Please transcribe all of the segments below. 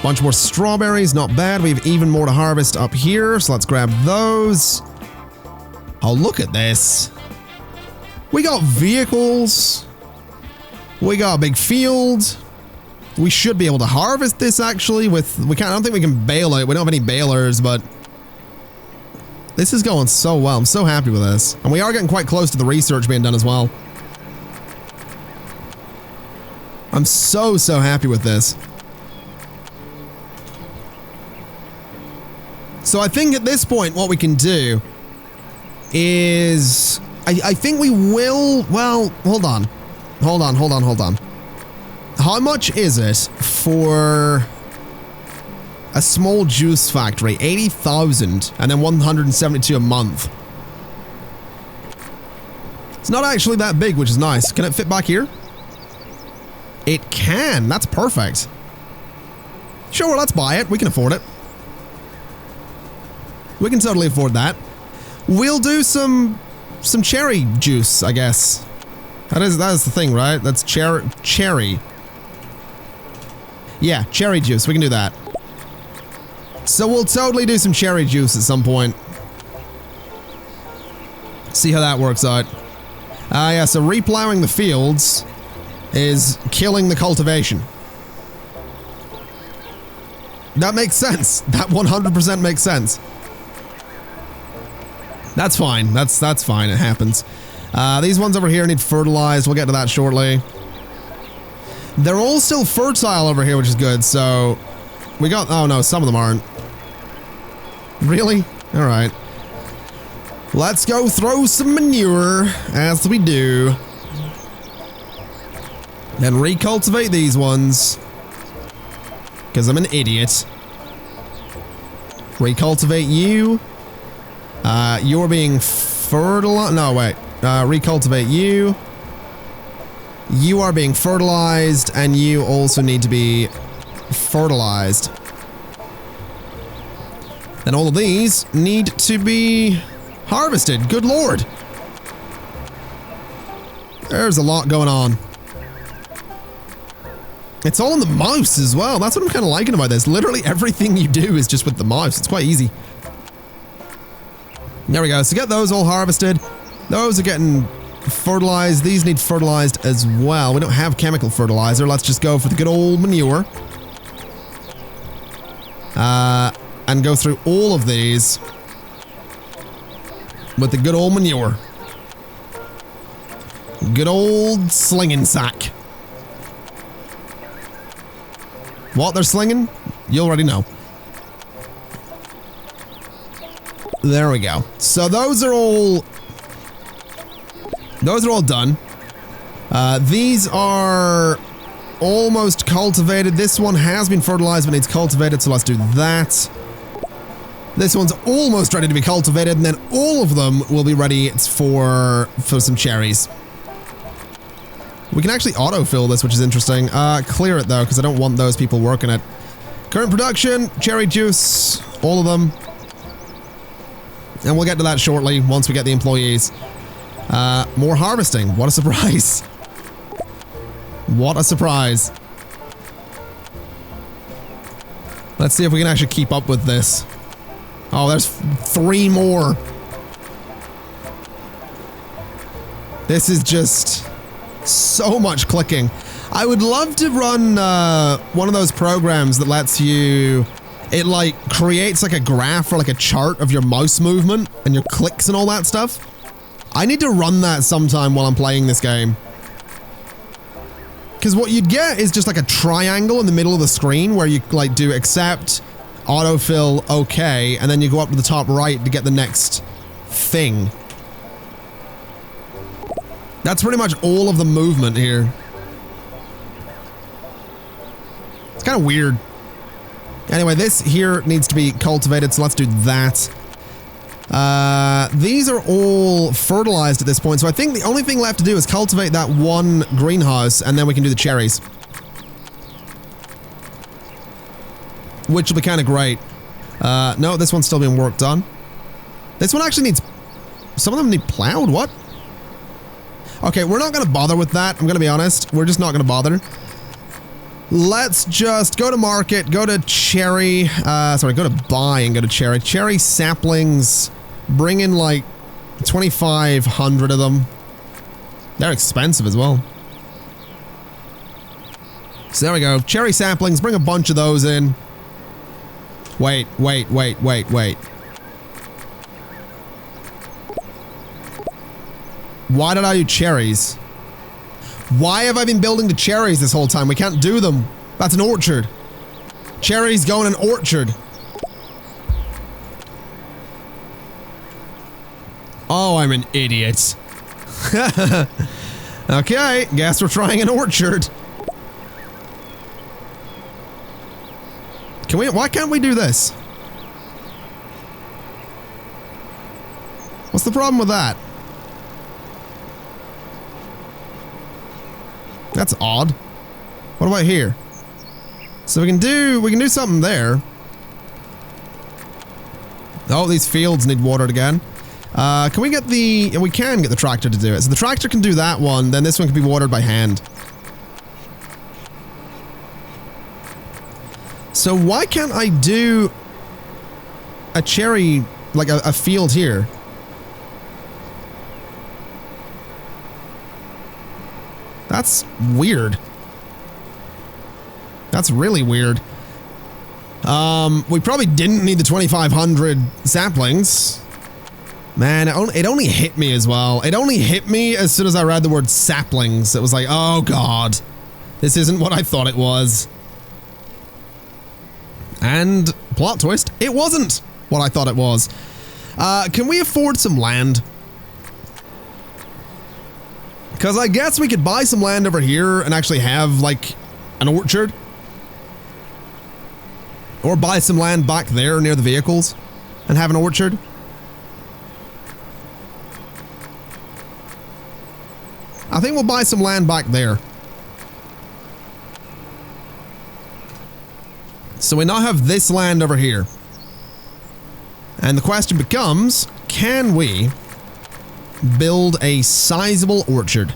Bunch more strawberries, not bad. We have even more to harvest up here, so let's grab those. Oh, look at this. We got vehicles. We got a big field. We should be able to harvest this actually with, I don't think we can bale it. We don't have any balers, but this is going so well. I'm so happy with this. And we are getting quite close to the research being done as well. I'm so happy with this. So I think at this point what we can do is, I think we will, well, hold on. How much is it for a small juice factory? 80,000 and then 172 a month. It's not actually that big, which is nice. Can it fit back here? It can. That's perfect. Sure, let's buy it. We can afford it. We can totally afford that. We'll do some cherry juice, I guess. That is the thing, right? That's cherry. Yeah, cherry juice. We can do that. So we'll totally do some cherry juice at some point. See how that works out. Yeah, so replowing the fields is killing the cultivation. That makes sense. That 100% makes sense. That's fine. That's fine. It happens. These ones over here need fertilized. We'll get to that shortly. They're all still fertile over here, which is good. So we got, oh no, some of them aren't. Really? All right. Let's go throw some manure as we do. Then recultivate these ones. Because I'm an idiot. Recultivate you. You're being fertilized. No, wait. Recultivate you. You are being fertilized, and you also need to be fertilized. Then all of these need to be harvested. Good lord. There's a lot going on. It's all on the mouse as well. That's what I'm kind of liking about this. Literally everything you do is just with the mouse. It's quite easy. There we go. So get those all harvested. Those are getting fertilized. These need fertilized as well. We don't have chemical fertilizer. Let's just go for the good old manure. And go through all of these with the good old manure. Good old slinging sack. What they're slinging? You already know. There we go. So those are all done. These are almost cultivated. This one has been fertilized but needs cultivated, so let's do that. This one's almost ready to be cultivated, and then all of them will be ready for some cherries. We can actually autofill this, which is interesting. Clear it though, because I don't want those people working it. Current production, cherry juice, all of them. And we'll get to that shortly once we get the employees. More harvesting. What a surprise. What a surprise. Let's see if we can actually keep up with this. Oh, there's 3 more. This is just so much clicking. I would love to run one of those programs that lets you, it like creates like a graph or like a chart of your mouse movement and your clicks and all that stuff. I need to run that sometime while I'm playing this game. Because what you'd get is just like a triangle in the middle of the screen where you like do accept, autofill, okay, and then you go up to the top right to get the next thing. That's pretty much all of the movement here. It's kind of weird. Anyway, this here needs to be cultivated, so let's do that. These are all fertilized at this point, so I think the only thing left to do is cultivate that one greenhouse, and then we can do the cherries. Which will be kind of great. No, this one's still being worked on. This one actually needs... Some of them need plowed, what? Okay, we're not going to bother with that, I'm going to be honest. We're just not going to bother. Let's just go to market, go to cherry, sorry, go to buy and go to cherry. Cherry saplings, bring in like 2,500 of them. They're expensive as well. So there we go. Cherry saplings, bring a bunch of those in. Wait. Why did I do cherries? Why have I been building the cherries this whole time? We can't do them. That's an orchard. Cherries go in an orchard. Oh, I'm an idiot. Okay, guess we're trying an orchard. Why can't we do this? What's the problem with that? That's odd. What about here? So we can do something there. Oh, these fields need watered again. Can we get we can get the tractor to do it. So the tractor can do that one, then this one can be watered by hand. So why can't I do a cherry, like a field here? That's weird. That's really weird. We probably didn't need the 2,500 saplings. Man, it only hit me as well. It only hit me as soon as I read the word saplings. It was like, oh god, this isn't what I thought it was. And plot twist, it wasn't what I thought it was. Can we afford some land? Because I guess we could buy some land over here and actually have, like, an orchard. Or buy some land back there near the vehicles and have an orchard. I think we'll buy some land back there. So we now have this land over here. And the question becomes, can we build a sizable orchard?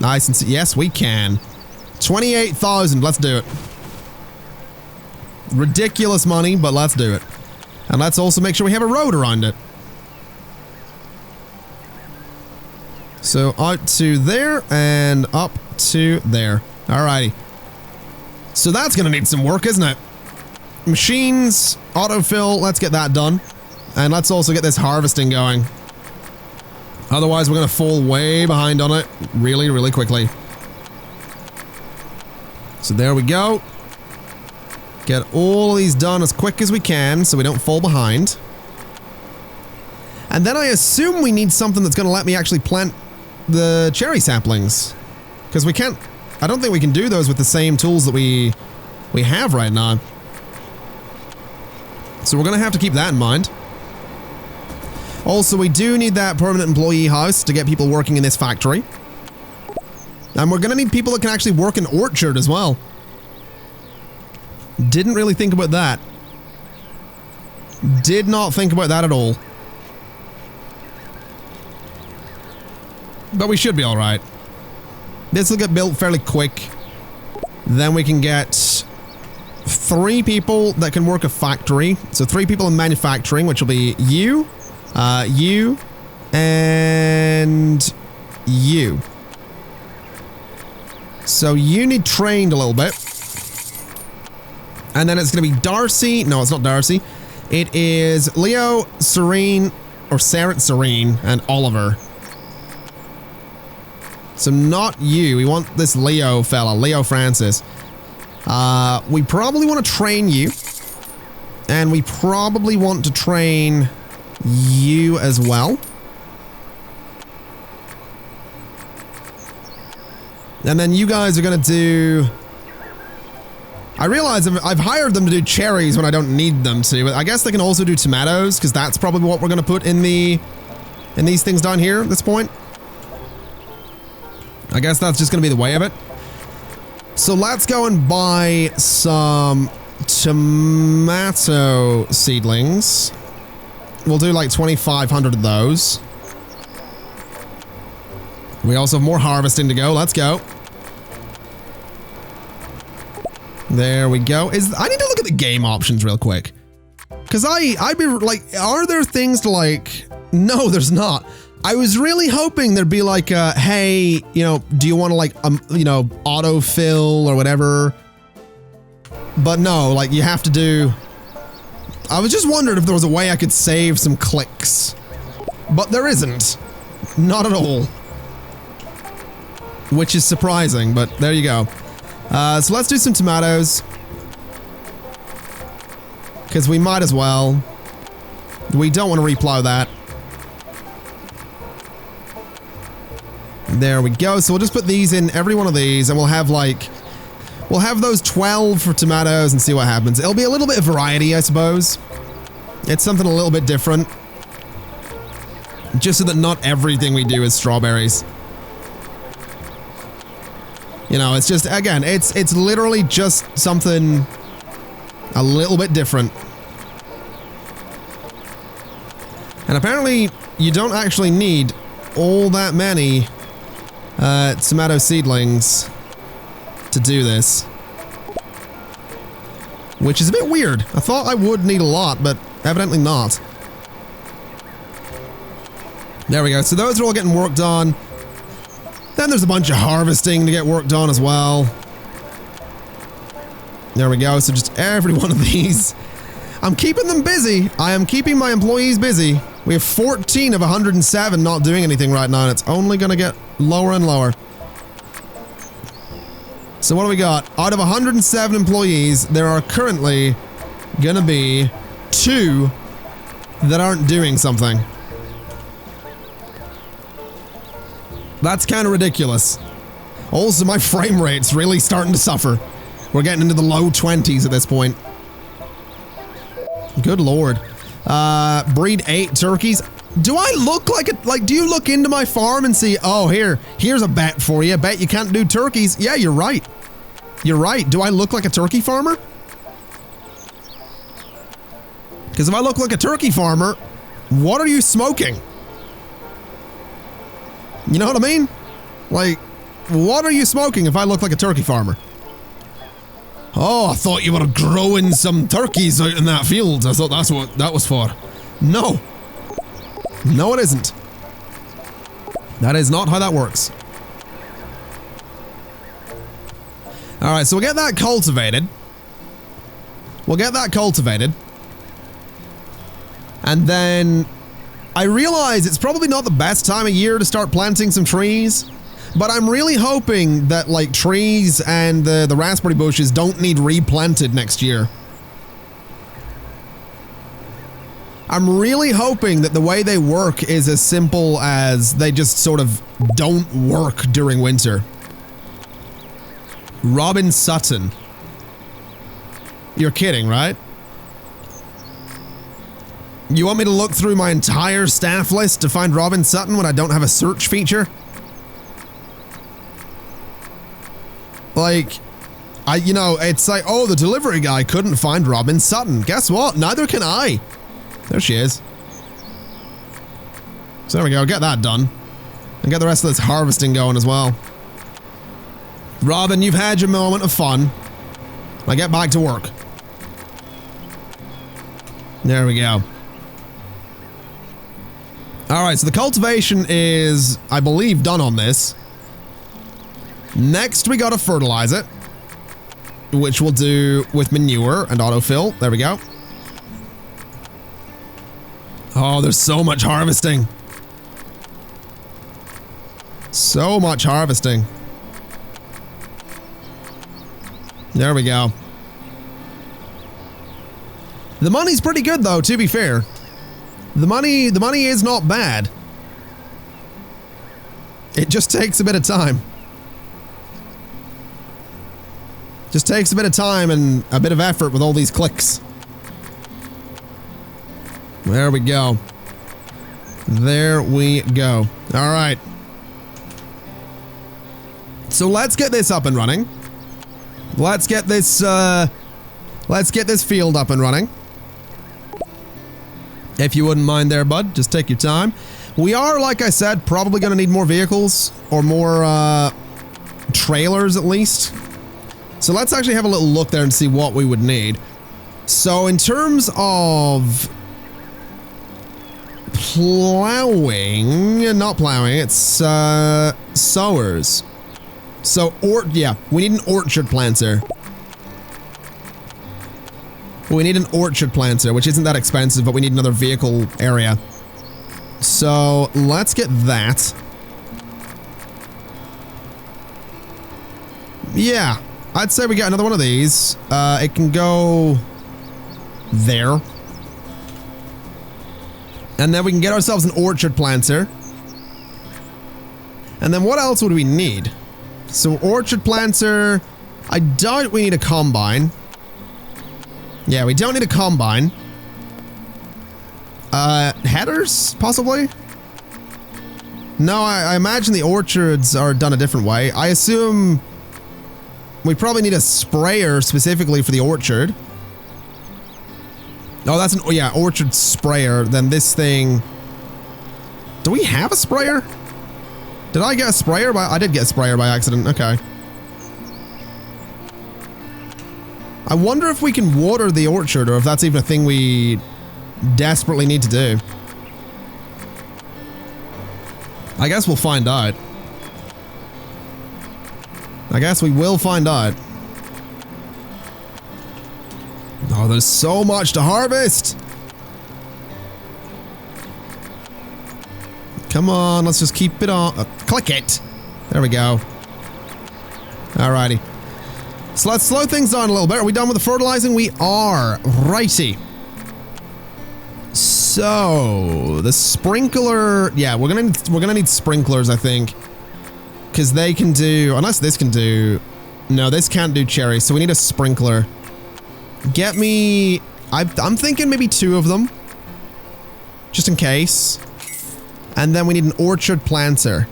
Nice and yes, we can. 28,000, let's do it. Ridiculous money, but let's do it. And let's also make sure we have a road around it. So out to there and up to there. Alrighty. So that's gonna need some work, isn't it? Machines, autofill, let's get that done. And let's also get this harvesting going. Otherwise, we're gonna fall way behind on it really, really quickly. So there we go. Get all of these done as quick as we can so we don't fall behind. And then I assume we need something that's gonna let me actually plant the cherry saplings. Because we can't, I don't think we can do those with the same tools that we have right now. So we're gonna have to keep that in mind. Also, we do need that permanent employee house to get people working in this factory. And we're gonna need people that can actually work an orchard as well. Didn't really think about that. Did not think about that at all. But we should be alright. This will get built fairly quick. Then we can get 3 people that can work a factory. So 3 people in manufacturing, which will be you, you, and you. So you need trained a little bit. And then it's going to be Darcy. No, it's not Darcy. It is Leo, Serene, or Serene, and Oliver. So not you. We want this Leo fella, Leo Francis. We probably want to train you. And we probably want to train you as well. And then you guys are going to do... I realize I've hired them to do cherries when I don't need them to. But I guess they can also do tomatoes, because that's probably what we're going to put in these things down here at this point. I guess that's just going to be the way of it. So let's go and buy some tomato seedlings. We'll do like 2,500 of those. We also have more harvesting to go. Let's go. There we go. I need to look at the game options real quick. Because I'd be like, are there things to like... No, there's not. I was really hoping there'd be like a, hey, you know, do you want to like, you know, autofill or whatever? But no, like you have to do... I was just wondering if there was a way I could save some clicks. But there isn't. Not at all. Which is surprising, but there you go. So let's do some tomatoes. Because we might as well. We don't want to replow that. There we go. So we'll just put these in every one of these and we'll have like... We'll have those 12 for tomatoes and see what happens. It'll be a little bit of variety, I suppose. It's something a little bit different. Just so that not everything we do is strawberries. You know, it's just, again, it's literally just something a little bit different. And apparently, you don't actually need all that many tomato seedlings to do this. Which is a bit weird. I thought I would need a lot, but evidently not. There we go. So those are all getting worked on. Then there's a bunch of harvesting to get worked on as well. There we go. So just every one of these. I'm keeping them busy. I am keeping my employees busy. We have 14 of 107 not doing anything right now, and it's only going to get lower and lower. So what do we got? Out of 107 employees, there are currently going to be 2 that aren't doing something. That's kind of ridiculous. Also, my frame rate's really starting to suffer. We're getting into the low 20s at this point. Good lord. Breed 8 turkeys. Do I look like a, like, do you look into my farm and see, oh, here's a bet for you. Bet you can't do turkeys. Yeah, you're right. You're right. Do I look like a turkey farmer? Because if I look like a turkey farmer, what are you smoking? You know what I mean? Like, what are you smoking if I look like a turkey farmer? Oh, I thought you were growing some turkeys out in that field. I thought that's what that was for. No. No, it isn't. That is not how that works. Alright, so we'll get that cultivated. We'll get that cultivated. And then... I realize it's probably not the best time of year to start planting some trees, but I'm really hoping that like trees and the raspberry bushes don't need replanted next year. I'm really hoping that the way they work is as simple as they just sort of don't work during winter. Robin Sutton. You're kidding, right? You want me to look through my entire staff list to find Robin Sutton when I don't have a search feature? Like, you know, it's like, oh, the delivery guy couldn't find Robin Sutton. Guess what? Neither can I. There she is. So there we go. Get that done. And get the rest of this harvesting going as well. Robin, you've had your moment of fun. Now get back to work. There we go. Alright, so the cultivation is, I believe, done on this. Next, we gotta fertilize it. Which we'll do with manure and autofill. There we go. Oh, there's so much harvesting. So much harvesting. There we go. The money's pretty good, though, to be fair. The money is not bad. It just takes a bit of time. Just takes a bit of time and a bit of effort with all these clicks. There we go. There we go. All right. So let's get this up and running. Let's get this field up and running. If you wouldn't mind there, bud, just take your time. We are, like I said, probably going to need more vehicles or more trailers at least. So let's actually have a little look there and see what we would need. So in terms of plowing, not plowing, it's sowers. So, yeah, we need an orchard planter. We need an orchard planter, which isn't that expensive, but we need another vehicle area. So, let's get that. Yeah, I'd say we got another one of these. It can go there. And then we can get ourselves an orchard planter. And then what else would we need? So orchard planter, I doubt we need a combine. Yeah, we don't need a combine. Headers, possibly? No, I imagine the orchards are done a different way. I assume we probably need a sprayer specifically for the orchard. Oh, that's an, yeah, orchard sprayer. Then this thing... Do we have a sprayer? Did I get a sprayer? I did get a sprayer by accident. Okay. I wonder if we can water the orchard or if that's even a thing we desperately need to do. I guess we'll find out. I guess we will find out. Oh, there's so much to harvest. Come on, let's just keep it on. Click it. There we go. Alrighty. So let's slow things down a little bit. Are we done with the fertilizing? We are. Righty. So the sprinkler. Yeah, we're gonna need sprinklers, I think, because they can do. Unless this can do. No, this can't do cherries. So we need a sprinkler. Get me. I'm thinking maybe 2 of them, just in case. And then we need an orchard planter.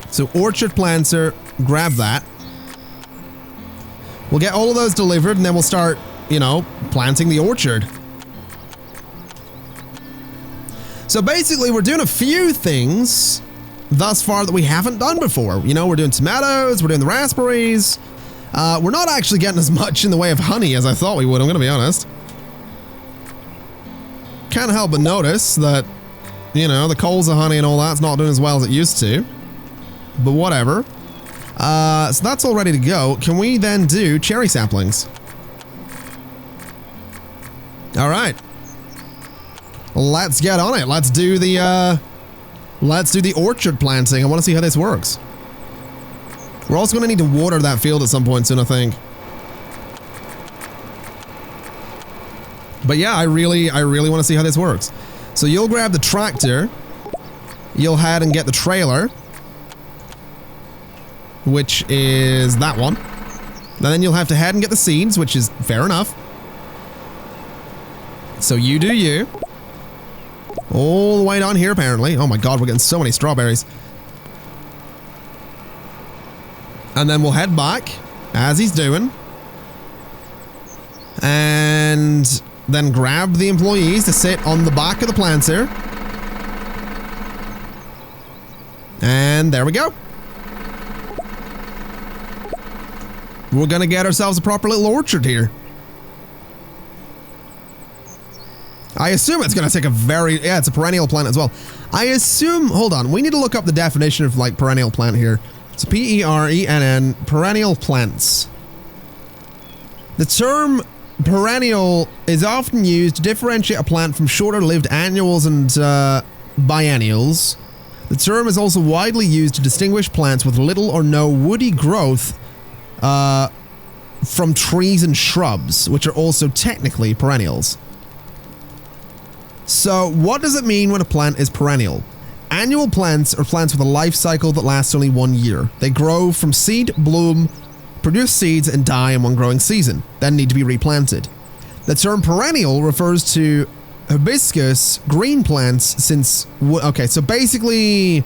So orchard planter, grab that. We'll get all of those delivered and then we'll start, you know, planting the orchard. So basically we're doing a few things thus far that we haven't done before. You know, we're doing tomatoes, we're doing the raspberries. We're not actually getting as much in the way of honey as I thought we would, I'm gonna be honest. Can't help but notice that, you know, the coals of honey and all that's not doing as well as it used to. But whatever. So that's all ready to go. Can we then do cherry saplings? Alright. Let's get on it. Let's do the orchard planting. I want to see how this works. We're also going to need to water that field at some point soon, I think. But yeah, I really want to see how this works. So you'll grab the tractor. You'll head and get the trailer, which is that one. And then you'll have to head and get the seeds, which is fair enough. So you do you. All the way down here, apparently. Oh my god, we're getting so many strawberries. And then we'll head back, as he's doing. And then grab the employees to sit on the back of the planter. And there we go. We're gonna get ourselves a proper little orchard here. I assume it's gonna take a very... Yeah, it's a perennial plant as well. I assume... Hold on, we need to look up the definition of, like, perennial plant here. It's P-E-R-E-N-N, perennial plants. The term perennial is often used to differentiate a plant from shorter-lived annuals and biennials. The term is also widely used to distinguish plants with little or no woody growth from trees and shrubs, which are also technically perennials. So, what does it mean when a plant is perennial? Annual plants are plants with a life cycle that lasts only 1 year. They grow from seed, bloom, produce seeds, and die in one growing season, then need to be replanted. The term perennial refers to hibiscus green plants since... Okay, so basically...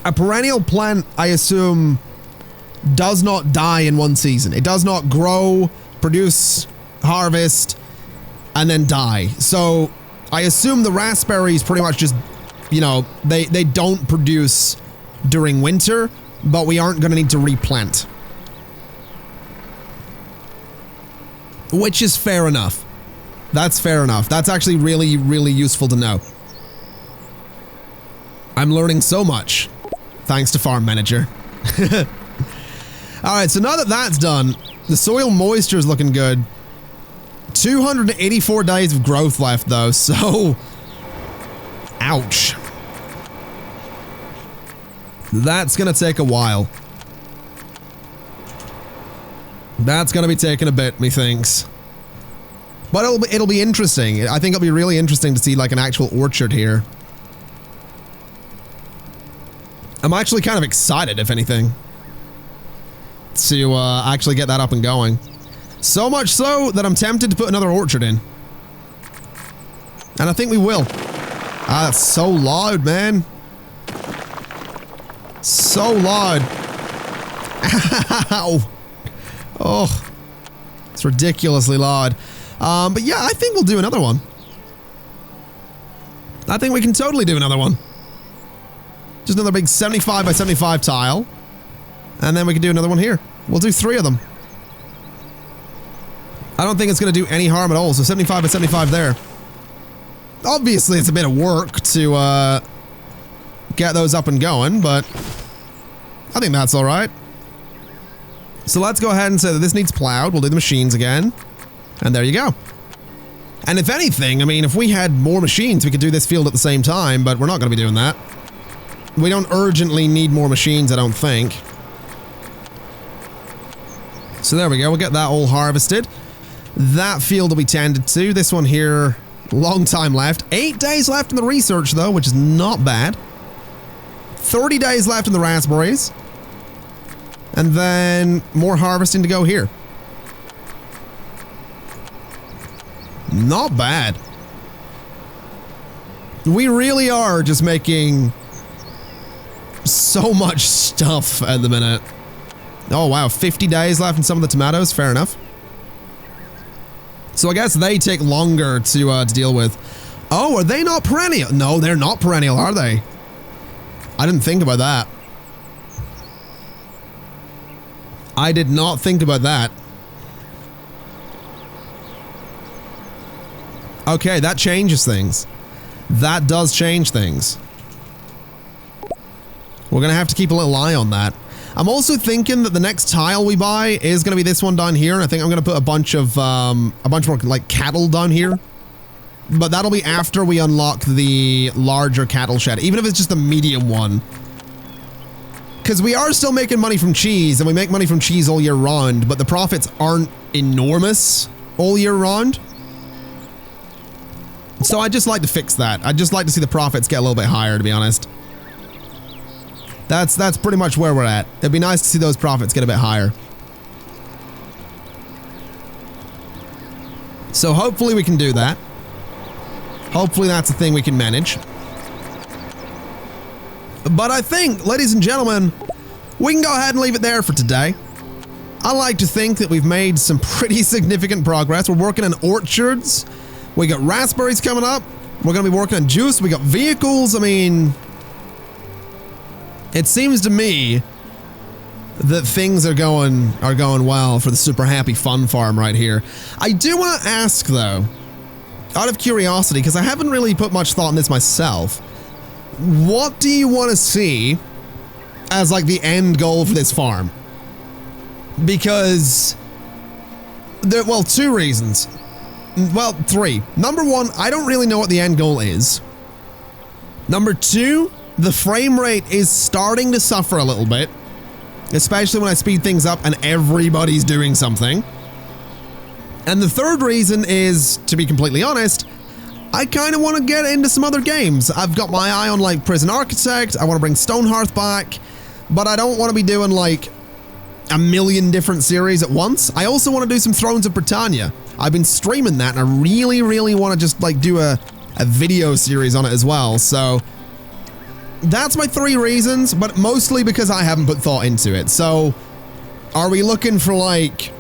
A perennial plant, I assume, does not die in one season. It does not grow, produce, harvest, and then die. So I assume the raspberries pretty much just, you know, they don't produce during winter, but we aren't going to need to replant. Which is fair enough. That's fair enough. That's actually really, really useful to know. I'm learning so much, thanks to Farm Manager. Alright, so now that that's done, the soil moisture is looking good. 284 days of growth left, though, so... Ouch. That's gonna take a while. That's gonna be taking a bit, methinks. But it'll be interesting. I think it'll be really interesting to see, like, an actual orchard here. I'm actually kind of excited, if anything, to actually get that up and going. So much so that I'm tempted to put another orchard in. And I think we will. Ah, that's so loud, man. So loud. Ow. Oh. It's ridiculously loud. But yeah, I think we'll do another one. I think we can totally do another one. Just another big 75 by 75 tile. And then we can do another one here. We'll do 3 of them. I don't think it's going to do any harm at all. So 75 by 75 there. Obviously, it's a bit of work to get those up and going, but I think that's all right. So let's go ahead and say that this needs plowed. We'll do the machines again. And there you go. And if anything, I mean, if we had more machines, we could do this field at the same time, but we're not going to be doing that. We don't urgently need more machines, I don't think. So there we go. We'll get that all harvested. That field will be tended to. This one here, long time left. 8 days left in the research, though, which is not bad. 30 days left in the raspberries. And then more harvesting to go here. Not bad. We really are just making so much stuff at the minute. Oh, wow. 50 days left in some of the tomatoes. Fair enough. So I guess they take longer to deal with. Oh, are they not perennial? No, they're not perennial, are they? I didn't think about that. I did not think about that. Okay, that changes things. That does change things. We're going to have to keep a little eye on that. I'm also thinking that the next tile we buy is going to be this one down here. And I think I'm going to put a bunch more like cattle down here. But that'll be after we unlock the larger cattle shed, even if it's just the medium one. Because we are still making money from cheese, and we make money from cheese all year round, but the profits aren't enormous all year round. So I'd just like to fix that. I'd just like to see the profits get a little bit higher, to be honest. That's pretty much where we're at. It'd be nice to see those profits get a bit higher. So hopefully we can do that. Hopefully that's a thing we can manage. But I think, ladies and gentlemen, we can go ahead and leave it there for today. I like to think that we've made some pretty significant progress. We're working on orchards. We got raspberries coming up. We're going to be working on juice. We got vehicles. I mean, it seems to me that things are going well for the super happy fun farm right here. I do want to ask though, out of curiosity, because I haven't really put much thought in this myself, what do you want to see as like the end goal for this farm? Because well, 2 reasons. Well, 3. Number 1, I don't really know what the end goal is. Number 2, the frame rate is starting to suffer a little bit, especially when I speed things up and everybody's doing something. And the 3rd reason is, to be completely honest, I kind of want to get into some other games. I've got my eye on like Prison Architect. I want to bring Stonehearth back, but I don't want to be doing like a million different series at once. I also want to do some Thrones of Britannia. I've been streaming that and I really, really want to just like do a video series on it as well. So that's my 3 reasons, but mostly because I haven't put thought into it. So are we looking for like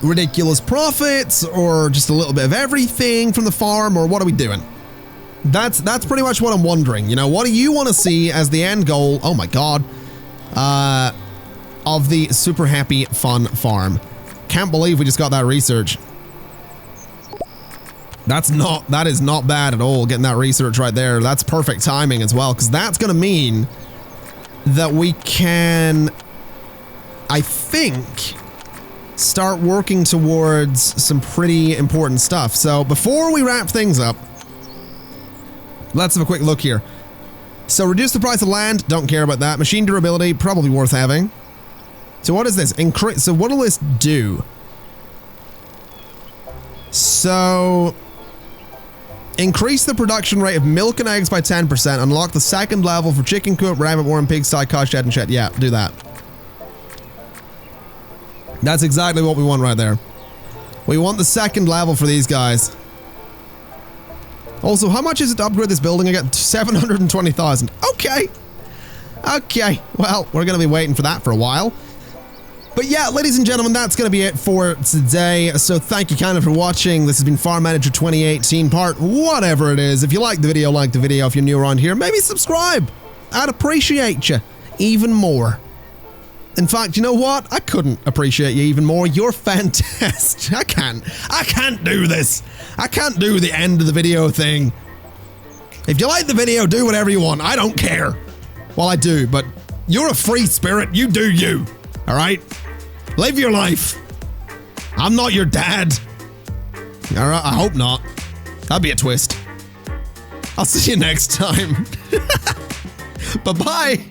ridiculous profits or just a little bit of everything from the farm, or what are we doing? That's pretty much what I'm wondering. You know, what do you want to see as the end goal? Oh my god. Of the super happy fun farm. Can't believe we just got that research. That is not bad at all, getting that research right there. That's perfect timing as well, because that's going to mean that we can, I think, start working towards some pretty important stuff. So before we wrap things up, let's have a quick look here. So reduce the price of land, don't care about that. Machine durability, probably worth having. So what is this? So what will this do? So increase the production rate of milk and eggs by 10%. Unlock the second level for chicken coop, rabbit warren, pigsty, cow shed, and shed. Yeah, do that. That's exactly what we want right there. We want the second level for these guys. Also, how much is it to upgrade this building? I got 720,000. Okay. Okay. Well, we're going to be waiting for that for a while. But yeah, ladies and gentlemen, that's going to be it for today. So thank you kind of for watching. This has been Farm Manager 2018 part whatever it is. If you like the video, like the video. If you're new around here, maybe subscribe. I'd appreciate you even more. In fact, you know what? I couldn't appreciate you even more. You're fantastic. I can't do this. I can't do the end of the video thing. If you like the video, do whatever you want. I don't care. Well, I do, but you're a free spirit. You do you. All right? Live your life. I'm not your dad. All right, I hope not. That'd be a twist. I'll see you next time. Bye-bye.